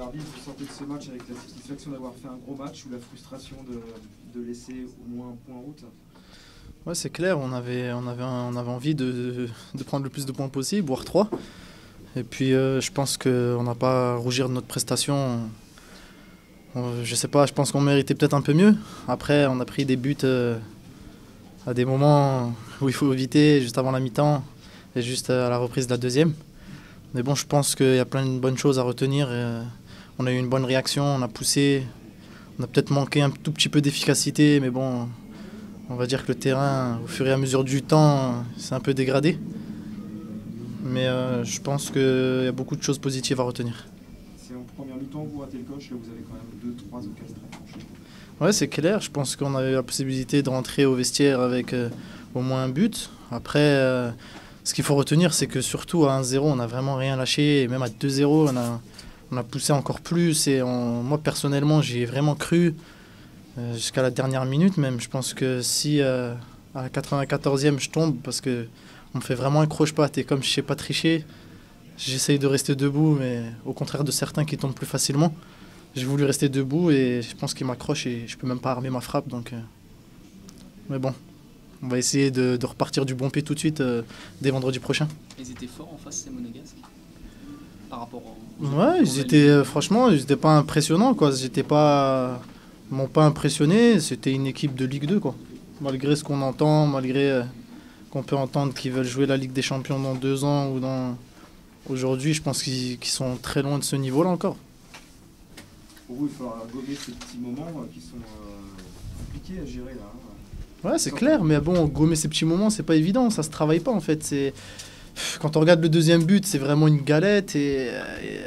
l'arbitre, vous sortez de ce match avec la satisfaction d'avoir fait un gros match ou la frustration de laisser au moins un point en route? Ouais, c'est clair, on avait envie de prendre le plus de points possible, voire 3. Et puis je pense qu'on n'a pas à rougir de notre prestation. Je sais pas, je pense qu'on méritait peut-être un peu mieux. Après, on a pris des buts à des moments où il faut éviter, juste avant la mi-temps et juste à la reprise de la deuxième. Mais bon, je pense qu'il y a plein de bonnes choses à retenir. On a eu une bonne réaction, on a poussé. On a peut-être manqué un tout petit peu d'efficacité, mais bon, on va dire que le terrain, au fur et à mesure du temps, s'est un peu dégradé. Mais je pense qu'il y a beaucoup de choses positives à retenir. C'est en première mi-temps que vous ratez le coche, là vous avez quand même 2-3 occasions très franches. Ouais, c'est clair. Je pense qu'on a eu la possibilité de rentrer au vestiaire avec au moins un but. Après, ce qu'il faut retenir, c'est que surtout à 1-0, on n'a vraiment rien lâché. Et même à 2-0, on a poussé encore plus. Et moi, personnellement, j'y ai vraiment cru jusqu'à la dernière minute même. Je pense que si à la 94e, je tombe parce qu'on me fait vraiment un croche-patte. Et comme je ne sais pas tricher, j'essaye de rester debout, mais au contraire de certains qui tombent plus facilement. J'ai voulu rester debout et je pense qu'il m'accroche et je peux même pas armer ma frappe. Donc, mais bon, on va essayer de repartir du bon pied tout de suite dès vendredi prochain. Ils étaient forts en face, ces Monégasques, par rapport Ouais, ils étaient, franchement, ils n'étaient pas impressionnants, quoi. Ils m'ont pas impressionné. C'était une équipe de Ligue 2, quoi. Malgré ce qu'on entend, malgré qu'on peut entendre qu'ils veulent jouer la Ligue des Champions dans 2 ans ou dans... Aujourd'hui, je pense qu'ils sont très loin de ce niveau-là encore. Pour vous, il faudra gommer ces petits moments qui sont compliqués à gérer là. Ouais, c'est clair, mais bon, gommer ces petits moments, c'est pas évident, ça se travaille pas en fait. Quand on regarde le deuxième but, c'est vraiment une galette et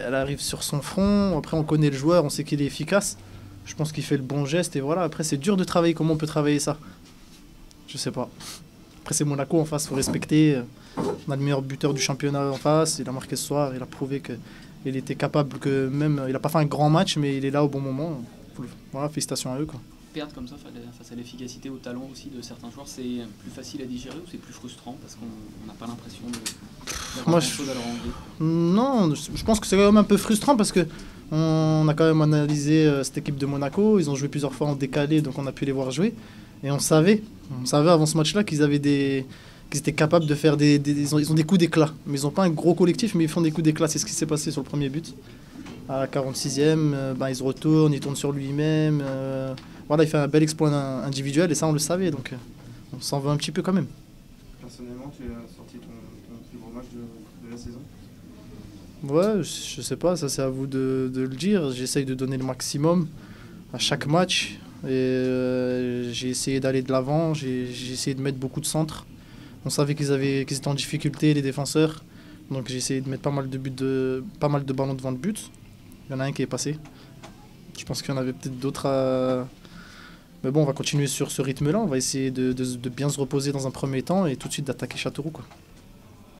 elle arrive sur son front. Après, on connaît le joueur, on sait qu'il est efficace. Je pense qu'il fait le bon geste et voilà. Après, c'est dur de travailler. Comment on peut travailler ça? Je sais pas. Après, c'est Monaco en face, faut respecter. On a le meilleur buteur du championnat en face, il a marqué ce soir, il a prouvé qu'il était capable, que même il n'a pas fait un grand match, mais il est là au bon moment. Voilà, félicitations à eux, quoi. Perdre comme ça face à l'efficacité, au talent aussi de certains joueurs, c'est plus facile à digérer ou c'est plus frustrant parce qu'on n'a pas l'impression d'avoir grand-chose à leur enlever? Non, je pense que c'est quand même un peu frustrant parce que on a quand même analysé cette équipe de Monaco. Ils ont joué plusieurs fois en décalé, donc on a pu les voir jouer. Et on savait avant ce match-là qu'ils étaient capables de faire ils ont des coups d'éclat. Mais ils n'ont pas un gros collectif, mais ils font des coups d'éclat. C'est ce qui s'est passé sur le premier but. À la 46e, ils se retournent, ils tournent sur lui-même. Voilà, il fait un bel exploit individuel et ça, on le savait. Donc on s'en veut un petit peu quand même. Personnellement, tu as sorti ton plus gros match de la saison? Ouais, je sais pas, ça c'est à vous de le dire. J'essaye de donner le maximum à chaque match. Et j'ai essayé d'aller de l'avant, j'ai essayé de mettre beaucoup de centres. On savait qu'ils étaient en difficulté, les défenseurs. Donc j'ai essayé de mettre pas mal de ballons devant le but. Il y en a un qui est passé. Je pense qu'il y en avait peut-être d'autres à... Mais bon, on va continuer sur ce rythme-là. On va essayer de bien se reposer dans un premier temps et tout de suite d'attaquer Châteauroux, quoi.